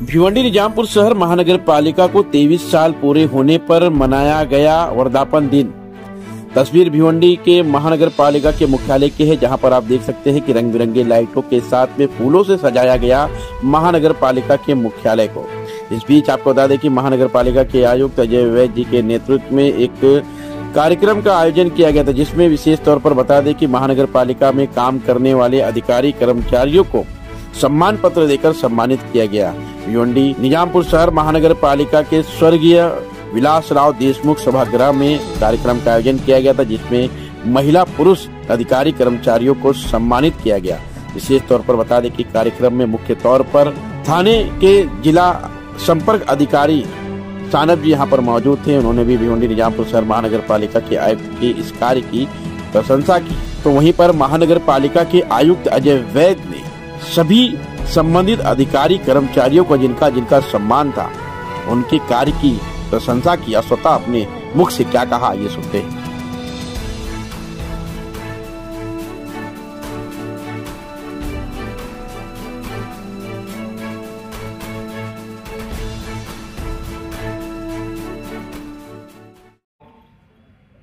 भिवंडी निजामपुर शहर महानगर पालिका को 23 साल पूरे होने पर मनाया गया वर्धापन दिन। तस्वीर भिवंडी के महानगर पालिका के मुख्यालय की है, जहां पर आप देख सकते हैं कि रंग बिरंगे लाइटों के साथ में फूलों से सजाया गया महानगर पालिका के मुख्यालय को। इस बीच आपको बता दें कि महानगर पालिका के आयुक्त अजय वैद्य जी के नेतृत्व में एक कार्यक्रम का आयोजन किया गया था, जिसमें विशेष तौर पर बता दें कि महानगर पालिका में काम करने वाले अधिकारी कर्मचारियों को सम्मान पत्र देकर सम्मानित किया गया। भिवंडी निजामपुर शहर महानगर पालिका के स्वर्गीय विलासराव देशमुख सभागृह में कार्यक्रम का आयोजन किया गया था, जिसमें महिला पुरुष अधिकारी कर्मचारियों को सम्मानित किया गया। विशेष तौर पर बता दें कि कार्यक्रम में मुख्य तौर पर थाने के जिला संपर्क अधिकारी सानब जी यहाँ पर मौजूद थे। उन्होंने भी भिवंडी निजामपुर शहर महानगर पालिका के आयुक्त के इस कार्य की प्रशंसा की। तो वहीं पर महानगर पालिका के आयुक्त अजय वैद्य ने सभी संबंधित अधिकारी कर्मचारियों को जिनका सम्मान था, उनके कार्य की प्रशंसा किया। स्वतः अपने मुख से क्या कहा, ये सुनते हैं।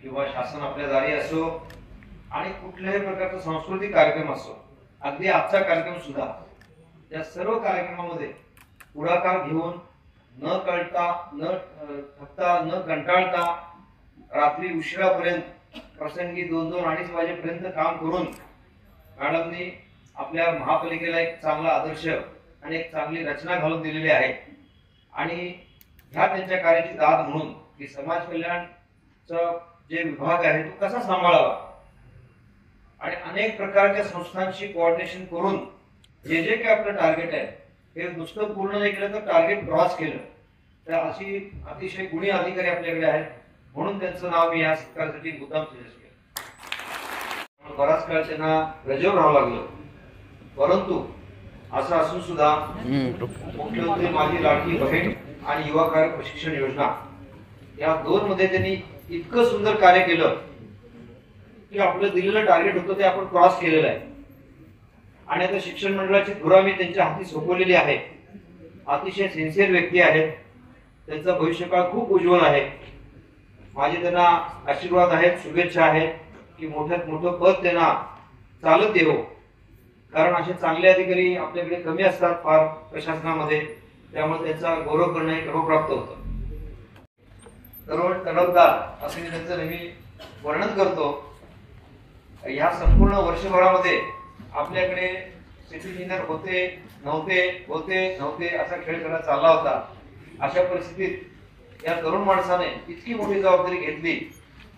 किंवा शासन आपल्या दारी असो आणि कुठल्याही प्रकारचा सांस्कृतिक कार्यक्रम असो, अगदी आजचा कार्यक्रम सुद्धा, या सर्व कार्यक्रमामध्ये पुढाकार घेऊन न कळता न थकता न कंटाळता रात्री उशिरापर्यंत प्रसंगी 2-2-2:30 वाजेपर्यंत काम करून मॅडमनी आपल्या महापालिकेला एक चांगला आदर्श आणि एक चांगली रचना घालून दिलेली आहे। आणि ह्या त्यांच्या कार्याची दाद म्हणून की समाज कल्याणचा जे विभाग आहे तो कसा सांभाळावा आणि अनेक प्रकारच्या संस्थांशी कोऑर्डिनेशन करून जे काही आपलं टार्गेट आहे हे नुसतं पूर्ण नाही केलं तर टार्गेट क्रॉस केलं तर अशी अतिशय गुणी अधिकारी आपल्याकडे आहेत, म्हणून त्यांचं नाव मी या सत्कारासाठी मुद्दाम सजेस्ट केलं। बराच काळ त्यांना रजेवर राहावं लागलं, परंतु असं असून सुद्धा मुख्यमंत्री माझी लाडकी बहीण आणि युवा कार्य प्रशिक्षण योजना या 2 मध्ये त्यांनी इतकं सुंदर कार्य केलं की आपलं दिलेलं टार्गेट होतं ते आपण क्रॉस केलेलं आहे। आणि आता शिक्षण मंडळाची धुरा मी त्यांच्या हाती सोपवलेली आहे। अतिशय सिन्सिअर व्यक्ती आहेत, त्यांचा भविष्यकाळ खूप उज्ज्वल आहे। माझे त्यांना आशीर्वाद आहेत, शुभेच्छा आहेत की मोठ्यात मोठं पद त्यांना चालत येवो, कारण असे चांगले अधिकारी आपल्याकडे कमी असतात फार प्रशासनामध्ये, त्यामुळे त्यांचा गौरव करणं हे गर्वप्राप्त होतं। तडफदार असे मी त्यांचं नेहमी वर्णन करतो। या संपूर्ण वर्षभरामध्ये आपल्याकडे सिटी इंजिनियर होते नव्हते असा खेळ खेळत चालला होता। अशा परिस्थितीत या तरुण माणसाने इतकी मोठी जबाबदारी घेतली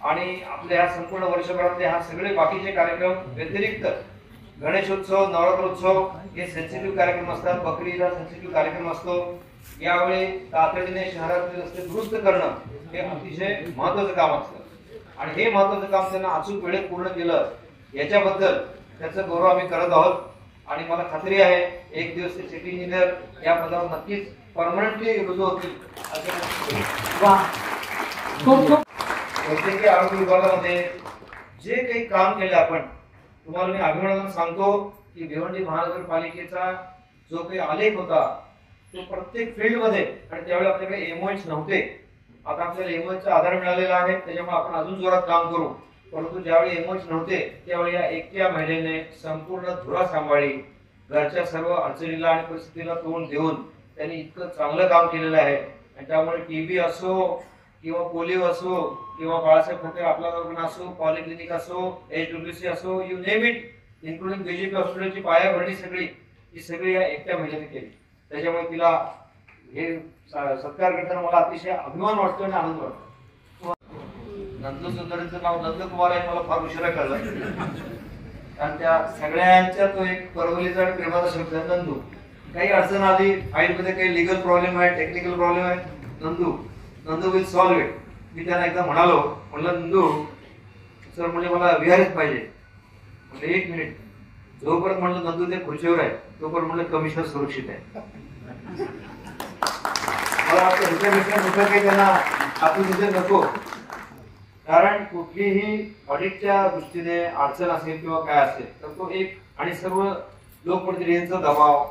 आणि आपल्या या संपूर्ण वर्षभरातले हा सगळे बाकीचे कार्यक्रम व्यतिरिक्त गणेशोत्सव, नवरात्रोत्सव हे सेन्सिटिव्ह कार्यक्रम असतात, बकरीला सेन्सिटिव्ह कार्यक्रम असतो, यावेळी तातडीने शहरातील रस्ते दुरुस्त करणं हे अतिशय महत्वाचं काम असतं आणि हे महत्वाचं काम त्यांना अचूक वेळेत पूर्ण केलं, याच्याबद्दल त्याचा गौरव आम्ही करत आहोत। आणि मला खात्री आहे एक दिवस ते सिटी इंजिनियर या पदावर नक्कीच परमनंटली रुजू होतील। वैद्यकीय आरोग्य विभागामध्ये जे काही काम केलं आपण, तुम्हाला मी अभिमानाने सांगतो की भिवंडी महानगरपालिकेचा जो काही आलेख होता तो प्रत्येक फील्ड मध्ये, आणि त्यावेळी आपल्याकडे एमओएच नव्हते, आता आपल्याला एमओएचचा आधार मिळालेला आहे, त्याच्यामुळे आपण अजून जोरात काम करू। परंतु ज्यावेळी एमओएच नव्हते त्यावेळी या एकट्या महिलेने संपूर्ण धुरा सांभाळली, घरच्या सर्व अडचणीला आणि परिस्थितीला तोंड देऊन त्यांनी इतकं चांगलं काम केलेलं आहे। आणि त्यामुळे टीबी असो किंवा पोलिओ असो किंवा बाळासाहेब ठाकरे आपला दवाखाना असो, पॉलिक्लिनिक असो, HWC असो, you name it, including BJP हॉस्पिटलची पायाभरणी ही सगळी या एकट्या महिलेने केली। त्याच्यामुळे तिला हे सत्कार करताना मला अतिशय अभिमान वाटतो आणि आनंद वाटतो। नंदू सुंदरीचं नाव नंदकुमार आहे, मला फार उशिरा कळलं, कारण त्या सगळ्यांच्या तो एक परवलीचा आणि प्रेमाचा शब्द आहे नंदू। काही अडचण आली, फाईलमध्ये काही लीगल प्रॉब्लेम आहे, टेक्निकल प्रॉब्लेम आहे, नंदू विल सॉल्व्ह इट। मी त्यांना एकदा म्हणलं नंदू सर म्हणजे मला विहारच पाहिजे, म्हणजे 1 मिनिट, जोपर्यंत म्हणलं नंदू ते खुर्चीवर आहे तोपर्यंत म्हणलं कमिशनर सुरक्षित आहे। मला वाटतं काही त्यांना आपण नको, कारण कुठलीही ऑडिटच्या दृष्टीने अडचण असेल किंवा काय असेल तर तो एक, आणि सर्व लोकप्रतिनिधींचा दबाव,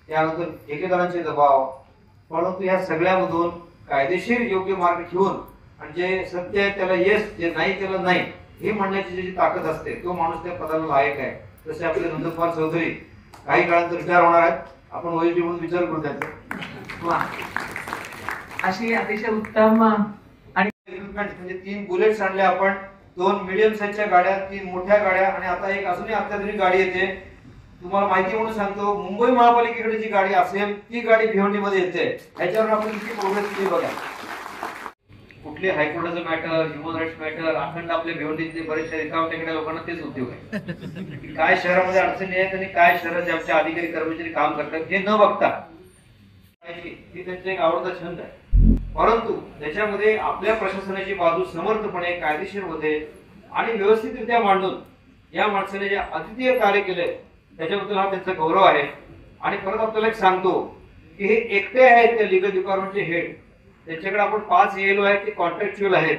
त्यानंतर ठेकेदारांचे दबाव, परंतु ह्या सगळ्यामधून कायदेशीर योग्य मार्ग ठेवून आणि जे सत्य आहे त्याला येस, जे नाही त्याला नाही हे म्हणण्याची जी ताकद असते तो माणूस त्या पदाला लायक आहे. तसे आपले नंदकुमार चौधरी काही काळात रिटायर होणार आहेत, आपण ओएसडी म्हणून विचार करू त्याचा. अशी अतिशय उत्तम आणि म्हणजे 3 बुलेट्स आणले आपण, 2 मिडियम साईजच्या गाड्या, 3 मोठ्या गाड्या आणि आता एक अजूनही अत्याधुनिक गाडी येते. तुम्हाला माहिती म्हणून सांगतो, मुंबई महापालिकेकडे जी गाडी असेल ती गाडी भिवंडी मध्ये येते. ह्याच्यावर आपण किती प्रोग्रेस केली बघा. कुठले हायकोर्टाचं मॅटर, ह्युमन राईट्स मॅटर, अखंड आपल्या भिवंडीचे बरेचशा रिकामटेकड्या लोकांना तेच उद्योग आहे. काय शहरामध्ये अडचणी आहेत आणि काय शहराचे आमचे अधिकारी कर्मचारी काम करतात हे न बघता ही त्यांचा एक आवडता छंद आहे. परंतु त्याच्यामध्ये आपल्या प्रशासनाची बाजू समर्थपणे कायदेशीर होते आणि व्यवस्थितरित्या मांडून या माणसाने जे अद्वितीय कार्य केले त्याच्याबद्दल हा त्यांचा गौरव आहे. आणि परत आपल्याला एक सांगतो की हे एकटे आहेत त्या लिगल डिपार्टमेंटचे हेड. त्यांच्याकडे आपण 5 ALO आहेत ते कॉन्ट्रॅक्च्युअल आहेत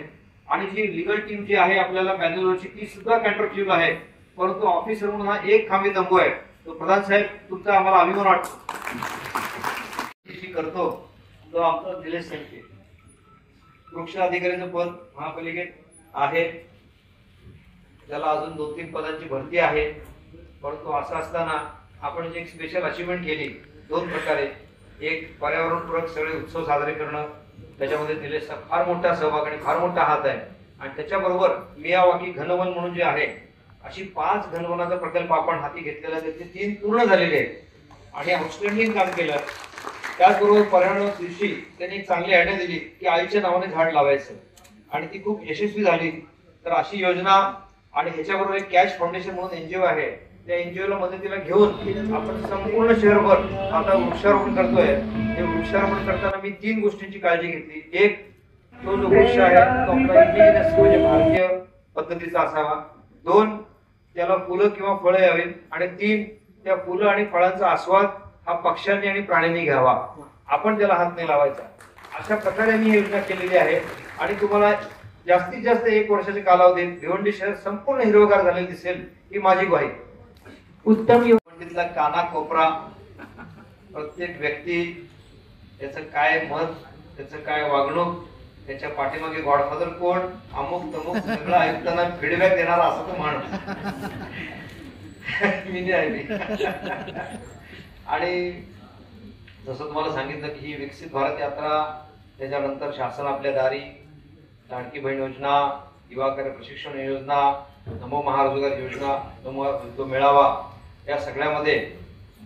आणि जी लिगल टीम जी आहे आपल्याला बँगलोरची ती सुद्धा कॉन्ट्रॅक्च्युअल आहे. परंतु ऑफिसर म्हणून हा एक खांबी तंबू आहे. तो प्रधान साहेब तुमचा आम्हाला अभिमान वाटतो करतो तो आमचा निलेश संके. वृक्ष अधिकाऱ्याचं पद महापालिकेत आहे, त्याला अजून 2-3 पदांची भरती आहे. परंतु असं असताना आपण जी एक स्पेशल अचिव्हमेंट केली 2 प्रकारे. एक पर्यावरणपूरक सगळे उत्सव साजरे करणं, त्याच्यामध्ये निलेशचा फार मोठा सहभाग आणि फार मोठा हात आहे. आणि त्याच्याबरोबर मियावाकी घनवन म्हणून जे आहे अशी 5 घनवनाचा प्रकल्प आपण हाती घेतलेला आहे. त्याचे 3 पूर्ण झालेले आहेत आणि आउटस्टँडिंग काम केलं. त्याचबरोबर पर्यावरण दिवशी त्यांनी एक चांगली आयडिया दिली की आईच्या नावाने झाड लावायचं आणि ती खूप यशस्वी झाली. तर अशी योजना आणि ह्याच्याबरोबर एक कॅश फाउंडेशन म्हणून NGO आहे, त्या NGO ला मदतीला घेऊन आपण संपूर्ण शहरभर आता वृक्षारोपण करतोय. हे वृक्षारोपण करताना मी 3 गोष्टींची काळजी घेतली. एक, तो जो वृक्ष आहे तो आपला इंडिजिनस म्हणजे भारतीय पद्धतीचा असावा. 2, त्याला फुलं किंवा फळं यावीत. आणि 3, त्या फुलं आणि फळांचा आस्वाद हा पक्ष्यांनी आणि प्राण्यांनी घ्यावा, आपण त्याला हात नाही लावायचा. अशा प्रकारे मी योजना केलेली आहे आणि तुम्हाला जास्तीत जास्त 1 वर्षाच्या कालावधीत भिवंडी शहर संपूर्ण हिरवगार झालेले दिसेल ही माझी ग्वाही. उत्तम भिवंडीतला काना कोपरा, प्रत्येक व्यक्ती, त्याचं काय मत, त्याचं काय वागणूक, त्याच्या पाठीमागे गॉडफादर कोण, अमुक तमुक सगळं आयुक्तांना फीडबॅक देणारा असं तो म्हण मी नाही आहे. आणि जसं तुम्हाला सांगितलं की ही विकसित भारत यात्रा, त्याच्यानंतर शासन आपल्या दारी, लाडकी बहीण योजना, युवा कार्य प्रशिक्षण योजना, नमो महारोजगार योजना, नमो उद्योग मेळावा, या सगळ्यामध्ये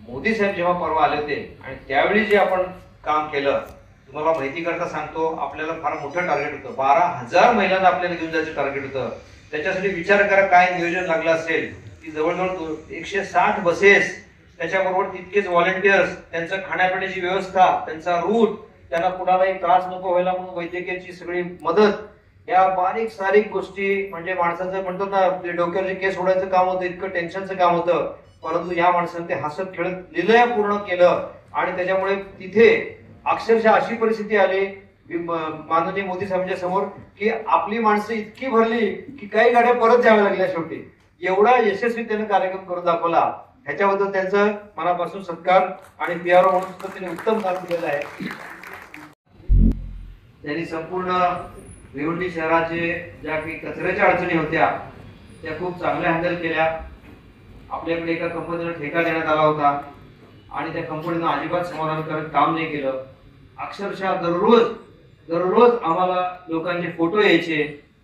मोदी साहेब जेव्हा परवा आले होते आणि त्यावेळी जे आपण काम केलं, तुम्हाला माहिती करता सांगतो, आपल्याला फार मोठं टार्गेट होतं. 12,000 महिलांना आपल्याला घेऊन जायचं टार्गेट होतं. त्याच्यासाठी विचार करा काय नियोजन लागलं असेल की जवळजवळ 160 बसेस, त्याच्याबरोबर तितकेच व्हॉलेंटियर्स, त्यांचं खाण्यापिण्याची व्यवस्था, त्यांचा रूट, त्यांना कुणालाही त्रास नको व्हायला म्हणून वैद्यकीयची सगळी मदत, या बारीक सारीक गोष्टी. म्हणजे माणसाचं म्हणतो ना डोक्यावरचे केस ओढायचं काम होतं, इतकं टेन्शनचं काम होतं. परंतु या माणसाने ते हसत खेळत लिलया पूर्ण केलं आणि त्याच्यामुळे तिथे अक्षरशः अशी परिस्थिती आली माननीय मोदी साहेबांच्या समोर की आपली माणसं इतकी भरली की काही गाड्या परत जाव्या लागल्या शेवटी. एवढा यशस्वी त्याने कार्यक्रम करून दाखवला. ह्याच्याबद्दल त्यांचं मनापासून सत्कार आणि PRO म्हणून सुद्धा त्यांनी उत्तम काम केलेलं आहे. त्यांनी संपूर्ण भिवंडी शहराचे ज्या काही कचऱ्याच्या अडचणी होत्या त्या खूप चांगल्या हँडल केल्या. आपल्याकडे एका कंपनीला ठेका देण्यात आला होता आणि त्या कंपनीनं अजिबात समाधानकारक काम नाही केलं. अक्षरशः दररोज आम्हाला लोकांचे फोटो यायचे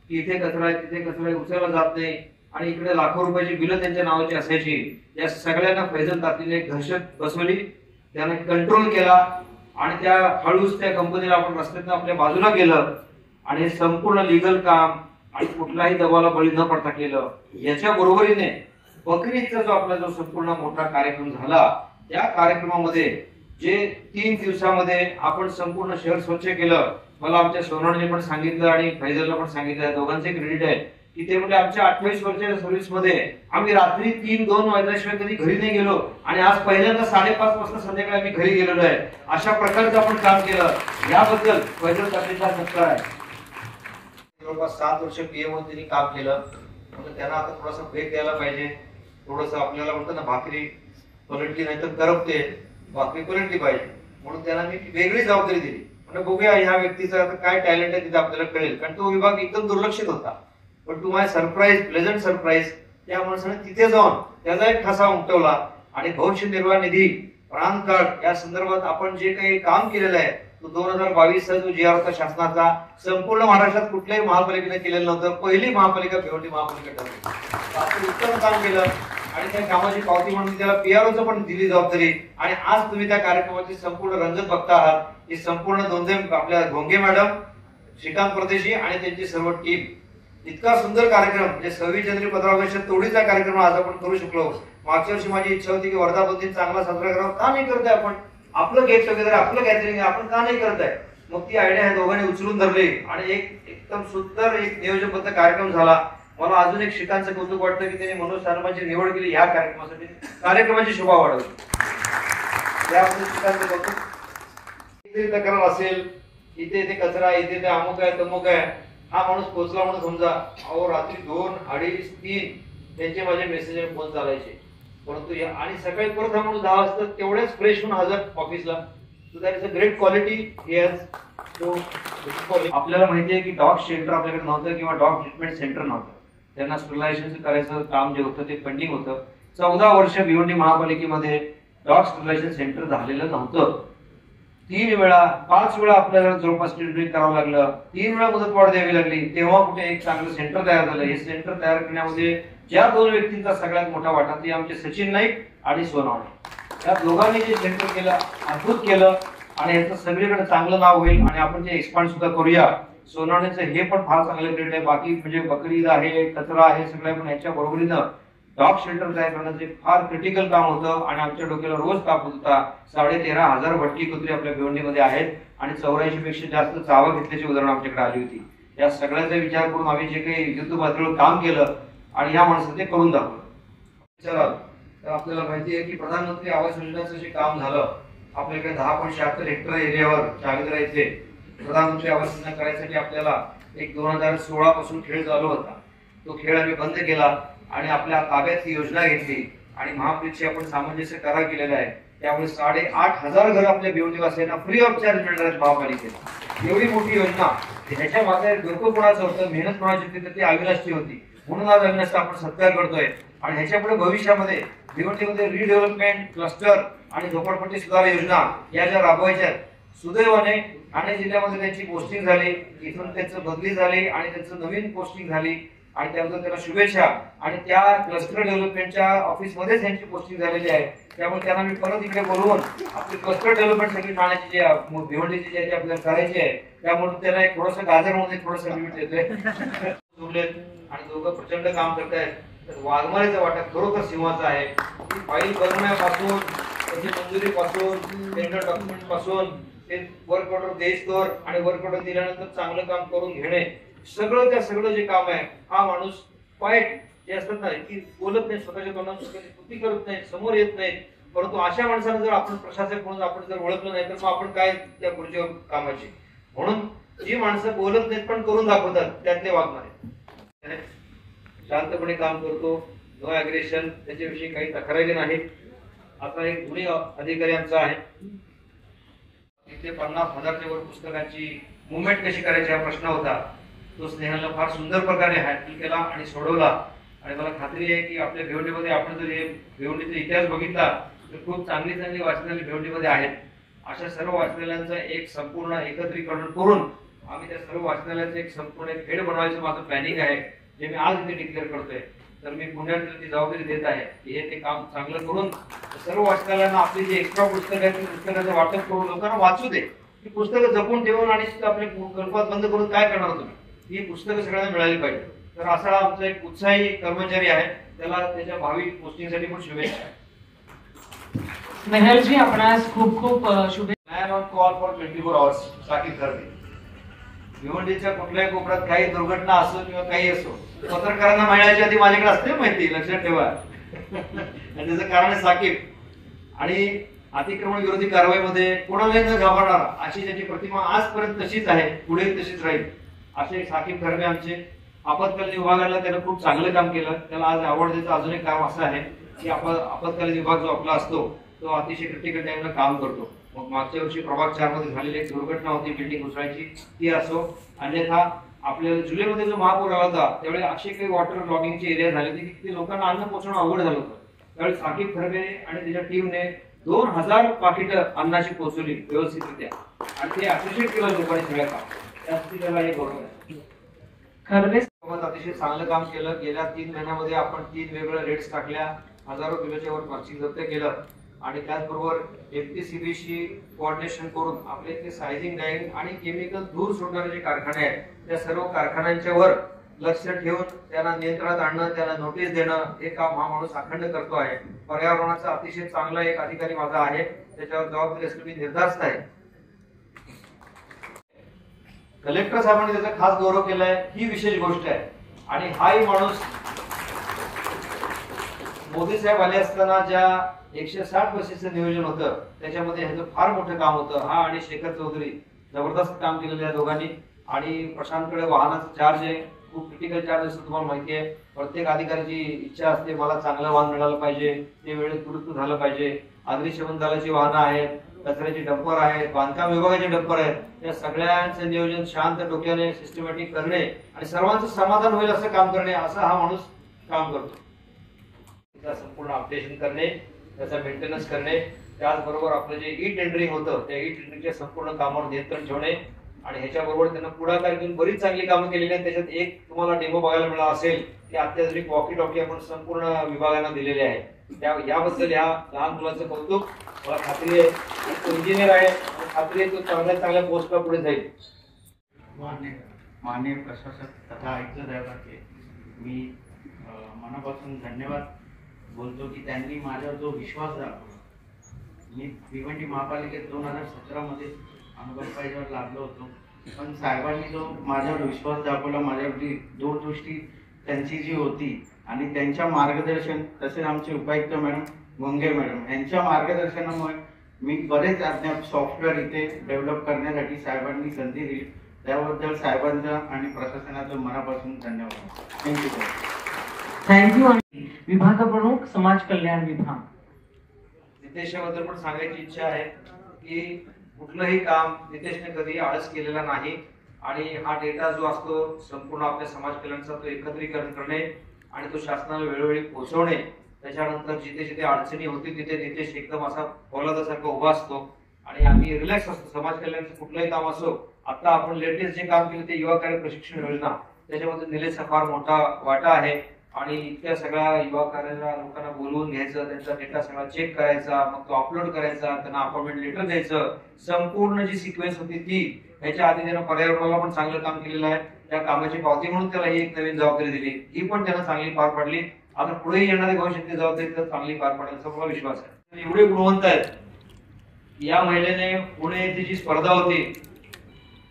की इथे कचरा आहे, तिथे कचरा आहे, उचलला जात नाही आणि इकडे लाखो रुपयाची बिलं त्यांच्या नावाची असायची. या सगळ्यांना फैजल तात्याने एक दहशत बसवली, त्याने कंट्रोल केला आणि त्या हळूच त्या कंपनीला आपण रस्त्यातून आपल्या बाजूला केलं आणि हे संपूर्ण लिगल काम आणि कुठलाही दबावाला बळी न पडता केलं. याच्या बरोबरीने बकरीचा जो आपला जो संपूर्ण मोठा कार्यक्रम झाला, त्या कार्यक्रमामध्ये जे 3 दिवसामध्ये आपण संपूर्ण शहर स्वच्छ केलं. मला आमच्या सोनाने पण सांगितलं आणि फैजलला पण सांगितलं, दोघांचे क्रेडिट आहे की ते म्हणजे आमच्या 28 वर्षाच्या सर्व्हिस मध्ये आम्ही रात्री 3-2 वाजल्याशिवाय कधी घरी नाही गेलो आणि आज पहिल्यांदा 5:30 वाजता संध्याकाळी आम्ही घरी गेलेलो आहे. अशा प्रकारचं आपण काम केलं, याबद्दल फैजल तात्याचा सत्कार आहे. जवळपास 7 वर्ष PM म्हणून त्यांनी काम केलं. म्हणजे त्यांना आता थोडासा ब्रेक द्यायला पाहिजे. थोडस आपल्याला म्हणतो ना भाकरी पलटली नाही तर करपते, भाकरी पलटली पाहिजे. म्हणून त्यांना मी वेगळी जबाबदारी दिली. म्हणजे बघूया ह्या व्यक्तीचं आता काय टॅलेंट आहे तिथे आपल्याला कळेल, कारण तो विभाग एकदम दुर्लक्षित होता. पण to my surprise, pleasant surprise, त्या माणसाने तिथे जाऊन त्याचा एक ठसा उमटवला आणि भविष्य निर्वाह निधी, प्राण कार्ड या संदर्भात आपण जे काही काम केलेलं आहे तो 2022 चा जो जी.आर. होता शासनाचा, संपूर्ण महाराष्ट्रात कुठल्याही महापालिकेने केलेलं नव्हतं. पहिली महापालिका भिवंडी महापालिका ठरली. आपण उत्तम काम केलं आणि त्या कामाची पावती म्हणून त्याला पीआरओचं पण दिली जबाबदारी. आणि आज तुम्ही त्या कार्यक्रमाची संपूर्ण रंगत बघता आहात. ही संपूर्ण दोन आपल्या घोंगे मॅडम, श्रीकांत परदेशी आणि त्यांची सर्व टीम, इतका सुंदर कार्यक्रम, म्हणजे 26 जानेवारी 15 ऑगस्ट तोडीचा कार्यक्रम आज आपण करू शकलो. मागच्या वर्षी माझी इच्छा होती की वर्धापन दिन चांगला साजरा करावा, का नाही करताय आपण आपलं गेट टुगेदर, आपलं गॅदरिंग आपण का नाही करताय. मग ती आयडिया ह्या दोघांनी उचलून धरली आणि एकदम सुंदर एक नियोजनबद्ध कार्यक्रम झाला. मला अजून एक श्रीकांतचं कौतुक वाटतं की त्यांनी मनोज सानपांची निवड केली ह्या कार्यक्रमासाठी, कार्यक्रमाची शोभा वाढवली. त्यामध्ये श्रीकांतचं कौतुक. इथे तक्रार असेल, इथे ते कचरा, इथे ते अमुक आहे तमुक आहे, हा माणूस पोहोचला म्हणून समजा, अहो रात्री 2, 2:30, 3 त्यांचे माझे मेसेज फोन चालायचे. परंतु आणि सकाळी परत हा माणूस 10 वाजता तेवढ्याच फ्रेश होऊन हजर ऑफिसला. So that is a great quality here. So आपल्याला माहिती आहे की डॉग शेल्टर आपल्याकडे नव्हतं किंवा डॉग ट्रीटमेंट सेंटर नव्हतं. त्यांना स्टरलायझेशन करायचं काम जे होतं ते पेंडिंग होतं. 14 वर्ष भिवंडी महापालिकेमध्ये डॉग स्टरलायझेशन सेंटर झालेलं नव्हतं. 3 वेळा 5 वेळा आपल्याला जवळपास ट्रीटमेंट करावं लागलं, 3 वेळा मुदतवाढ द्यावी लागली. तेव्हा कुठे एक चांगलं सेंटर तयार झालं. हे सेंटर तयार करण्यामध्ये ज्या 2 व्यक्तींचा सगळ्यात मोठा वाटा ते आमचे सचिन नाईक आणि सोनवणे. त्या दोघांनी जे सेंटर केलं, अद्भुत केलं आणि याचं सगळीकडे चांगलं नाव होईल आणि आपण ते एक्सपांड सुद्धा करूया. सोनवणेचं हे पण फार चांगलं ग्रेड आहे. बाकी म्हणजे बकरी ईद आहे, कचरा आहे, सगळ्या पण याच्या बरोबरीनं डॉग शेल्टर तयार करण्याचे फार क्रिटिकल काम होतं आणि आमच्या डोक्याला रोज ताप होत होता. 13,500 भटकी कुत्री आपल्या भिवंडीमध्ये आहेत आणि 84 पेक्षा जास्त चावा घेतल्याची उदाहरणं आमच्याकडे आली होती. या सगळ्याचा विचार करून आम्ही जे काही युद्ध पातळीवर काम केलं आणि ह्या माणसाने ते करून दाखवलं. चला, तर आपल्याला माहिती आहे की प्रधानमंत्री आवास योजनेचं जे काम झालं, आपल्याकडे 10.76 हेक्टर एरियावर चाळीदरा येथे प्रधानमंत्री आवास योजना करायसाठी आपल्याला एक 2016 पासून खेळ चालू होता. तो खेळ आम्ही बंद केला आणि आपल्या ताब्यात ही योजना घेतली आणि महापलिकेशी आपण सामंजस्य करार केलेला आहे. त्यामुळे 8,500 घर आपल्या भिवंडीवासियांना फ्री ऑफ चार्ज मिळणार आहेत महापालिकेला. एवढी मोठी योजना, ह्याच्या मागे डोकं कोणाचं होतं, मेहनत कोणाची होती, तर ती अविनाशची होती. म्हणून आज अविनाशचा आपण सत्कार करतोय. आणि ह्याच्यापुढे भविष्यामध्ये भिवंडीमध्ये रिडेव्हलपमेंट, क्लस्टर आणि झोपडपट्टी सुधार योजना या ज्या राबवायच्या, सुदैवाने ठाणे जिल्ह्यामध्ये त्यांची पोस्टिंग झाली, इथून त्यांचं बदली झाली आणि त्यांचं नवीन पोस्टिंग झाली आणि त्याबद्दल त्याला शुभेच्छा. आणि त्या क्लस्टर डेव्हलपमेंटच्या ऑफिसमध्येच त्यांची पोस्टिंग झालेली आहे. त्यामुळे त्यांना मी परत इकडे बोलवून आपली क्लस्टर डेव्हलपमेंट सगळी ठाण्याची जी भिवंडीची जी आपल्याला करायची आहे, त्यामुळे त्याला एक थोडंसं गाजर म्हणून थोडंसं लिमिट देतोय. आणि दोघं प्रचंड काम करतायत. तर वाघमारेचा वाटा खरोखर सिंहाचा आहे. फाईल बनवण्यापासून, त्याची मंजुरीपासून, टेंडर डॉक्युमेंट पासून ते वर्क ऑर्डर देईस्तोवर आणि वर्क ऑर्डर दिल्यानंतर चांगलं काम करून घेणे, सगळं जे काम आहे, हा माणूस वाईट जे असतात ना की बोलत नाही, स्वतःच्या तोंडातून स्तुती करत नाही, समोर येत नाही. परंतु अशा माणसानं जर आपण प्रशासक म्हणून आपण जर ओळखलं नाही तर मग आपण काय त्या पुढच्या कामाची. म्हणून जी माणसं बोलत नाहीत पण करून दाखवतात, त्यातले वागणारे. शांतपणे काम करतो, नो अग्रेशन, त्याच्याविषयी काही तक्रारी नाही. आता एक गुन्हे अधिकारी आमचा आहे, इथे 50,000च्या वर पुस्तकांची मुवमेंट कशी करायची हा प्रश्न होता. तो स्नेहाला फार सुंदर प्रकारे हँडल केला आणि सोडवला. आणि मला खात्री आहे की आपल्या भिवंडीमध्ये आपण जर हे भिवंडीचा इतिहास बघितला तर खूप चांगली वाचनालय भिवंडीमध्ये आहेत. अशा सर्व वाचनालयांचं एक संपूर्ण एकत्रीकरण करून आम्ही त्या सर्व वाचनालयाचं एक संपूर्ण हेड बनवायचं माझं प्लॅनिंग आहे, जे मी आज इथे डिक्लेअर करतोय. तर मी पुण्यात ती जबाबदारी देत आहे की हे ते काम चांगलं करून सर्व वाचनालयांना आपली जी एक्स्ट्रा पुस्तकं आहेत पुस्तकाचं वाटप करून लोकांना वाचू दे. ही पुस्तकं जपून ठेवून आणि आपल्या कल्पात बंद करून काय करणार तुम्ही. ही पुस्तकं सगळ्यांना मिळाली पाहिजे. तर असा आमचा एक उत्साही कर्मचारी आहे, त्याला त्याच्या भावी पोस्टिंगसाठी पण शुभेच्छा. मेहरजी आपणास खूप खूप शुभेच्छा. Man on call for 24 hours Saqib धर्मे. भिवंडीच्या कुठल्याही कोपऱ्यात काही दुर्घटना असो किंवा काही असो, पत्रकारांना मिळण्याच्या आधी माझ्याकडे असते माहिती, लक्षात ठेवा. आणि त्याचं कारण आहे साकीब. आणि अतिक्रमण विरोधी कारवाईमध्ये कोणालाही न घाबरणार अशी त्याची प्रतिमा आजपर्यंत तशीच आहे, पुढे तशीच राहील. असे साकीब धर्मे आमचे. आपत्कालीन विभागाला त्यानं खूप चांगलं काम केलं. त्याला आज अवॉर्ड द्यायचं अजून एक काम असं आहे की आपत्कालीन विभाग जो आपला असतो तो अतिशय क्रिटिकल टाइमला काम करतो. मग मागच्या वर्षी प्रभाग 4 मध्ये झालेली एक दुर्घटना होती बिल्डिंग घुसळायची, ती असो, अन्यथा आपल्याला जुलैमध्ये जो महापूर आला होता त्यावेळी असे काही वॉटर लॉगिंगचे एरिया झाले होते की लोकांना अन्न पोहोचवणं अवघड झालं होतं. त्यावेळी साकीब खरगे आणि त्याच्या टीमने 2000 पाकिटं अन्नाची पोहोचवली व्यवस्थितरित्या आणि ते अप्रिशिएट केलं लोकांनी सगळ्या काम. त्यासाठी त्याला हे बरोबर आहे. खरगे अतिशय चांगलं काम केलं. गेल्या 3 महिन्यामध्ये आपण 3 वेगवेगळ्या रेट्स टाकल्या, हजारो किलोच्या वर प्लास्टिक जप्त केलं आणि त्याचबरोबर FTCBशी कोऑर्डिनेशन करून आपले ते सायझिंग डाईंग आणि केमिकल दूर सोडणारे जे कारखाने आहेत त्या सर्व कारखान्यांच्या वर लक्ष ठेवून त्यांना नियंत्रणात आणणं, त्यांना नोटीस देणं, हे काम हा माणूस अखंड करतो आहे. पर्यावरणाचा अतिशय चांगला एक अधिकारी माझा आहे, त्याच्यावर जबाबदारी असली मी निर्धास्त आहे. कलेक्टर साहेबांनी त्याचा खास गौरव केलाय, ही विशेष गोष्ट आहे. आणि हाही माणूस मोदी साहेब आले असताना ज्या 160 बसेसचं नियोजन होतं त्याच्यामध्ये ह्याचं फार मोठं काम होतं. हा आणि शेखर चौधरी जबरदस्त काम केलेलं या दोघांनी. आणि प्रशांतकडे वाहनाचा चार्ज आहे, खूप क्रिटिकल चार्ज असतो, तुम्हाला माहिती आहे. प्रत्येक अधिकाऱ्याची इच्छा असते मला चांगलं वाहन मिळालं पाहिजे, ते वेळेत दुरुस्त झालं पाहिजे. अग्निशमन दलाची वाहनं आहेत, कचऱ्याची डंपर आहेत, बांधकाम विभागाचे डंपर आहेत. या सगळ्यांचं नियोजन शांत डोक्याने सिस्टमॅटिक करणे आणि सर्वांचं समाधान होईल असं काम करणे, असं हा माणूस काम करतो. संपूर्ण अपडेशन करणे, त्याचा मेंटेनन्स करणे, त्याचबरोबर आपलं जे ई टेंडरिंग होतं त्या ई टेंडरिंगच्या संपूर्ण कामावर नियंत्रण ठेवणे. आणि ह्याच्याबरोबर त्यांना पुढाकार घेऊन बरीच चांगली कामं केलेली आहेत. त्याच्यात एक तुम्हाला डेमो बघायला मिळाला असेल की अत्याधुनिक वॉकी टॉकी आपण संपूर्ण विभागांना दिलेले आहे. याबद्दल या लहान मुलाचं कौतुक. मला खात्री आहे तो इंजिनियर आहे, खात्री आहे तो चांगल्या पोस्टला पुढे जाईल. माननीय प्रशासक तथा आयुक्त साहेबांचे मी मनापासून धन्यवाद बोलतो की त्यांनी माझ्यावर जो विश्वास दाखवला. मी भिवंडी महापालिकेत 2017 मध्ये अनुगंपाईवर लागलो होतो, पण साहेबांनी जो माझ्यावर विश्वास दाखवला, माझ्यावरती दूरदृष्टी त्यांची जी होती आणि त्यांच्या मार्गदर्शन, तसेच आमचे उपायुक्त मॅडम गोंगे मॅडम यांच्या मार्गदर्शनामुळे मी बरेच अद्याप सॉफ्टवेअर इथे डेव्हलप करण्यासाठी साहेबांनी संधी दिली. त्याबद्दल साहेबांचा आणि प्रशासनाचं मनापासून धन्यवाद. Thank you sir. थँक्यू. विभाग प्रमुख समाज कल्याण विभाग नितेशबद्दल पण सांगायची इच्छा आहे की कुठलंही काम नितेशने कधी आळस केलेला नाही. आणि हा डेटा जो असतो संपूर्ण आपल्या समाज कल्याणचा तो एकत्रीकरण करणे आणि तो शासनाला वेळोवेळी पोहोचवणे. त्याच्यानंतर जिथे जिथे अडचणी होती तिथे नितेश एकदम असा फौलादासारखा उभा असतो आणि आम्ही रिलॅक्स असतो. समाज कल्याणचं कुठलंही काम असो, आता आपण लेटेस्ट जे काम केलं ते युवा कार्य प्रशिक्षण योजना, त्याच्यामध्ये निलेशचा फार मोठा वाटा आहे. आणि इतक्या सगळ्या युवा कार्याला लोकांना बोलवून घ्यायचं, त्यांचा डेटा सगळा चेक करायचा, मग तो अपलोड करायचा, त्यांना अपॉइंटमेंट लेटर द्यायचं, संपूर्ण जी सिक्वेन्स होती ती. ह्याच्या आधी त्यानं पर्यावरणाला पण चांगलं काम केलेलं आहे. त्या कामाची पावती म्हणून त्याला ही एक नवीन जबाबदारी दिली, ही पण त्यानं चांगली पार पाडली. आता पुढेही येणारी भविष्यातली जबाबदारी तर चांगली पार पाडण्याचा मला विश्वास आहे. एवढे गुणवंत आहेत. या महिलेने पुणे येथे जी स्पर्धा होती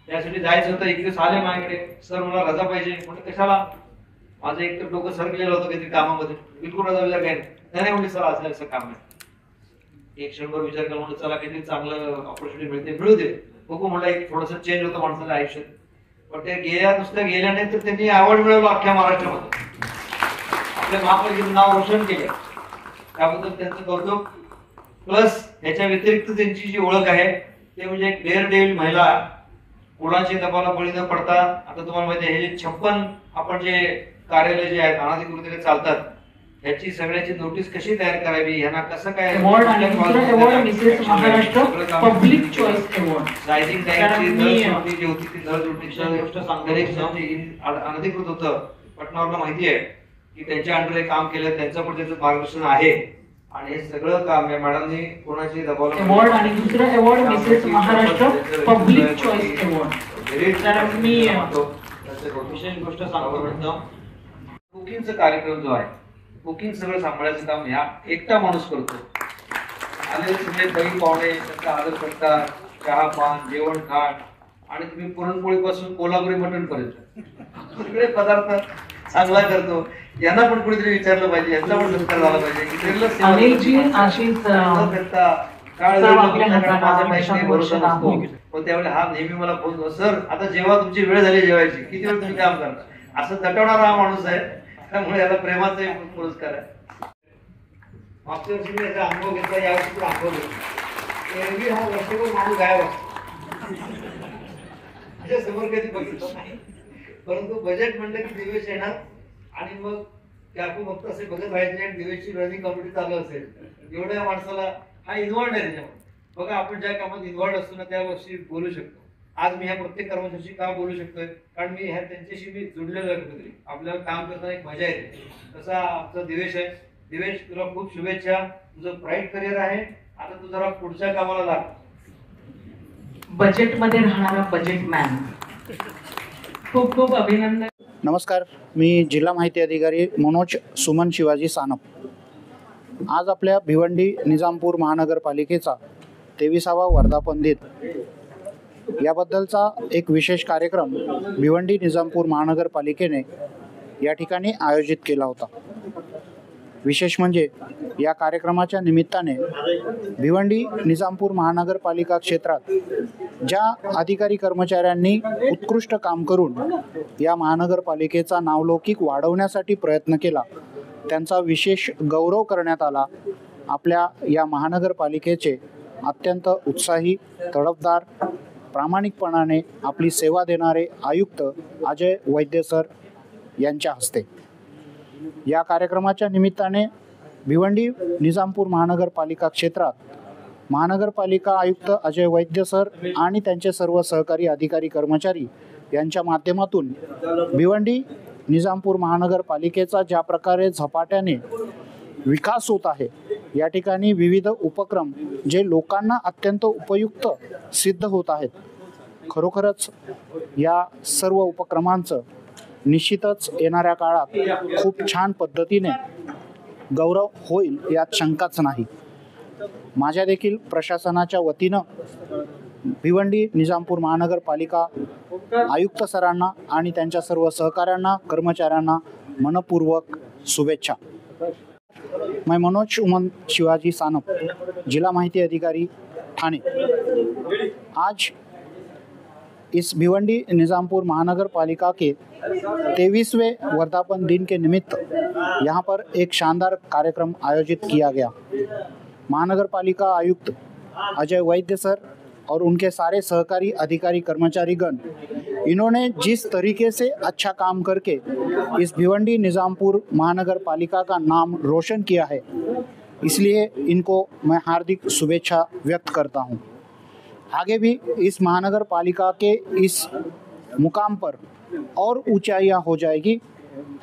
त्यासाठी जायचं होतं, एक दिवस आले माझ्याकडे, सर मला रजा पाहिजे. म्हणजे कशाला, माझं एक तर डोकं सरकलेलं होतं काहीतरी कामामध्ये, बिलकुल रजा विचार काय नाही म्हणजे सर असं काम आहे. एक क्षणभर विचार केला, म्हणून चला काहीतरी चांगलं ऑपॉर्च्युनिटी मिळते, मिळू दे बघू म्हणलं. एक थोडंसं चेंज होतं माणसाच्या आयुष्यात. पण ते नुसत्या गेल्या नाही तर त्यांनी अवॉर्ड मिळवलं अख्ख्या महाराष्ट्रामध्ये, आपल्या महापालिकेचं नाव रोशन केलं, त्याबद्दल त्यांचं कौतुक. प्लस याच्या व्यतिरिक्त त्यांची जी ओळख आहे ते म्हणजे एक डेअर डेव्हिल महिला, कोणाची दबावाला बळी न पडता. आता तुम्हाला माहिती आहे हे जे 56 आपण जे कार्यालय जे आहेत अनाधिकृत चालतात, याची सगळ्याची नोटीस कशी तयार करावी, यांना कसं काय अवॉर्ड आणि award Mrs Maharashtra public choice award सायझिंग टँकची जी होती ती नळ जोडणीची गोष्ट सांगणारी अनधिकृत होतं. पटनावरला माहिती आहे की त्यांच्या अंडर काम केलं, त्यांचं पण त्याचं मार्गदर्शन आहे. आणि हे सगळं काम या मॅडमनी कोणाची दबावला अवॉर्ड आणि दुसरं award Mrs Maharashtra public choice award. मी विशेष गोष्ट सांगतो म्हणतो, कुकिंगचा कार्यक्रम जो आहे, कुकिंग सगळं सांभाळायचं काम ह्या एकटा माणूस करतो. आलेले सगळे दही पाहुणे त्यांचा आदर करतात, चहा पान जेवण खाण, आणि तुम्ही पुरणपोळी पासून कोल्हापुरी मटण पर्यंत सगळे पदार्थ चांगला करतो. यांना पण कुणीतरी विचारलं पाहिजे, यांचा पण सत्कार झाला पाहिजे. पण त्यावेळी हा नेहमी मला फोन, सर आता जेव्हा तुमची वेळ झाली जेवायची, किती वेळ तुम्ही काम करणार, असं दटवणारा हा माणूस आहे. त्यामुळे याला प्रेमाचा एक पुरस्कार आहे. मागच्या वर्षी मी याचा अनुभव घेतला, यावर्षी पण अनुभव घेतला. एरवी हा वर्षभर माणूस गायब असतो, समोर कधी बघितलं नाही, परंतु बजेट म्हणलं की दिवेश येणार आणि मग ते आपण फक्त असे बघत राहायचे आणि दिवेशची रनिंग कमिटी चालू असेल. एवढ्या माणसाला हा इन्व्हॉल्ड आहे त्याच्यामध्ये. बघा आपण ज्या कामात इन्व्हॉल्ड असतो ना त्या गोष्टी बोलू शकतो. आज मी ह्या प्रत्येक कर्मचाऱ्याशी का बोलू शकतोय, कारण मी त्यांच्याशी मी जुडलेलो आहे. कुठेतरी आपल्याला काम करताना एक मजा येते. तसा आमचा दिवेश आहे. दिवेश, तुला खूप शुभेच्छा, तुझं ब्राईट करिअर आहे. आता तू जरा पुढच्या कामाला लाग. बजेटमध्ये राहणारा बजेट मॅन, खूप खूप अभिनंदन. नमस्कार, मी जिल्हा माहिती अधिकारी मनोज सुमन शिवाजी सानप. आज आपल्या भिवंडी निजामपूर महानगरपालिकेचा 23वा वर्धापन दिन याबद्दलचा एक विशेष कार्यक्रम भिवंडी निजामपूर महानगरपालिकेने या ठिकाणी आयोजित केला होता. विशेष म्हणजे या कार्यक्रमाच्या निमित्ताने भिवंडी निजामपूर महानगरपालिका क्षेत्रात ज्या अधिकारी कर्मचाऱ्यांनी उत्कृष्ट काम करून या महानगरपालिकेचा नावलौकिक वाढवण्यासाठी प्रयत्न केला, त्यांचा विशेष गौरव करण्यात आला. आपल्या या महानगरपालिकेचे अत्यंत उत्साही, तडफदार, प्रामाणिकपणाने आपली सेवा देणारे आयुक्त अजय वैद्य सर यांच्या हस्ते या कार्यक्रमाच्या निमित्ताने भिवंडी निजामपूर महानगरपालिका क्षेत्रात महानगरपालिका आयुक्त अजय वैद्य सर आणि त्यांचे सर्व सहकारी अधिकारी कर्मचारी यांच्या माध्यमातून भिवंडी निजामपूर महानगरपालिकेचा ज्या प्रकारे झपाट्याने विकास होत आहे, या ठिकाणी विविध उपक्रम जे लोकांना अत्यंत उपयुक्त सिद्ध होत आहेत. खरोखरच या सर्व उपक्रमांचं निश्चितच येणाऱ्या काळात खूप छान पद्धतीने गौरव होईल यात शंकाच नाही. माझ्या देखील प्रशासनाच्या वतीनं भिवंडी निजामपूर महानगरपालिका आयुक्त सरांना आणि त्यांच्या सर्व सहकाऱ्यांना, कर्मचाऱ्यांना मनपूर्वक शुभेच्छा. मैं मनोज सुमन शिवाजी सानप, जिला माहिती अधिकारी ठाणे. आज इस भिवंडी निजामपुर महानगर पालिका के 23वें वर्धापन दिन के निमित्त यहाँ पर एक शानदार कार्यक्रम आयोजित किया गया। महानगर पालिका आयुक्त अजय वैद्य सर और उनके सारे सहकारी अधिकारी कर्मचारीगण, इन्होंने जिस तरीके से अच्छा काम करके इस भिवंडी निजामपुर महानगर पालिका का नाम रोशन किया है, इसलिए इनको मैं हार्दिक शुभेच्छा व्यक्त करता हूं। आगे भी इस महानगर पालिका के इस मुकाम पर और ऊंचाइयां हो जाएगी,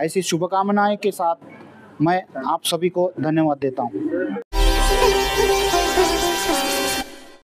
ऐसी शुभकामनाएं के साथ मैं आप सभी को धन्यवाद देता हूं।